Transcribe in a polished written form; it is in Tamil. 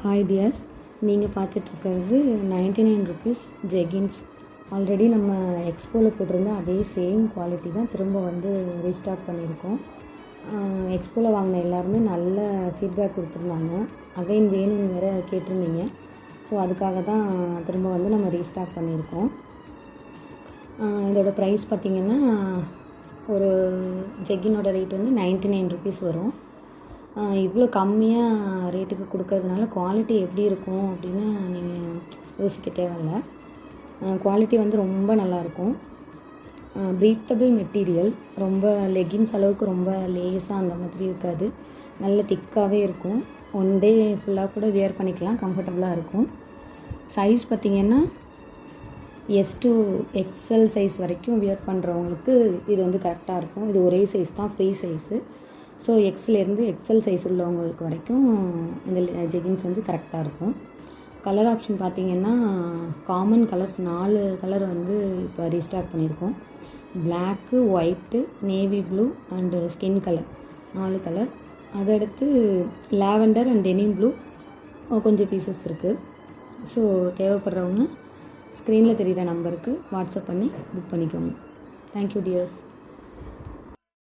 ஹாய் டியர்ஸ், நீங்கள் பார்த்துட்ருக்கிறது 99 ருபீஸ் ஜெகின்ஸ். ஆல்ரெடி நம்ம எக்ஸ்போவில் போட்டிருந்த அதே சேம் குவாலிட்டி தான் திரும்ப ரீஸ்டாக் பண்ணியிருக்கோம். எக்ஸ்போவில் வாங்கின எல்லாருமே நல்ல ஃபீட்பேக் கொடுத்துருந்தாங்க. அகைன் வேணும்னு வேறு கேட்டிருந்தீங்க. ஸோ அதுக்காக தான் திரும்ப நம்ம ரீஸ்டாக் பண்ணியிருக்கோம். இதோட ப்ரைஸ் பார்த்திங்கன்னா ஒரு ஜெக்கினோட ரேட் 99 ருபீஸ் வரும். இவ்வளோ கம்மியாக ரேட்டுக்கு கொடுக்கறதுனால குவாலிட்டி எப்படி இருக்கும் அப்படின்னு நீங்கள் யோசிக்க தேவையில்லை. குவாலிட்டி ரொம்ப நல்லாயிருக்கும். ப்ரீத்தபிள் மெட்டீரியல், ரொம்ப லெகின்ஸ் அளவுக்கு ரொம்ப லேஸாக அந்த மாதிரி இருக்காது. நல்ல திக்காகவே இருக்கும். ஒன் டே ஃபுல்லாக கூட வியர் பண்ணிக்கலாம், கம்ஃபர்டபுளாக இருக்கும். சைஸ் பார்த்திங்கன்னா எஸ் டு எக்ஸ்எல் சைஸ் வரைக்கும் வியர் பண்ணுறவங்களுக்கு இது கரெக்டாக இருக்கும். இது ஒரே சைஸ் தான், ஃப்ரீ சைஸு. ஸோ எக்ஸ்லேருந்து எக்ஸ்எல் சைஸ் உள்ளவங்களுக்கு வரைக்கும் இந்த ஜெகின்ஸ் கரெக்டாக இருக்கும். கலர் ஆப்ஷன் பார்த்திங்கன்னா காமன் கலர்ஸ் 4 கலர் இப்போ ரீஸ்டாக் பண்ணியிருக்கோம். Black, white, navy blue and skin colour 4 colour. அதடுத்து லாவெண்டர் அண்ட் டெனிம் ப்ளூ கொஞ்சம் பீசஸ் இருக்குது. ஸோ தேவைப்படுறவங்க ஸ்க்ரீனில் தெரிகிற நம்பருக்கு வாட்ஸ்அப் பண்ணி புக் பண்ணிக்கோங்க. Thank you tears.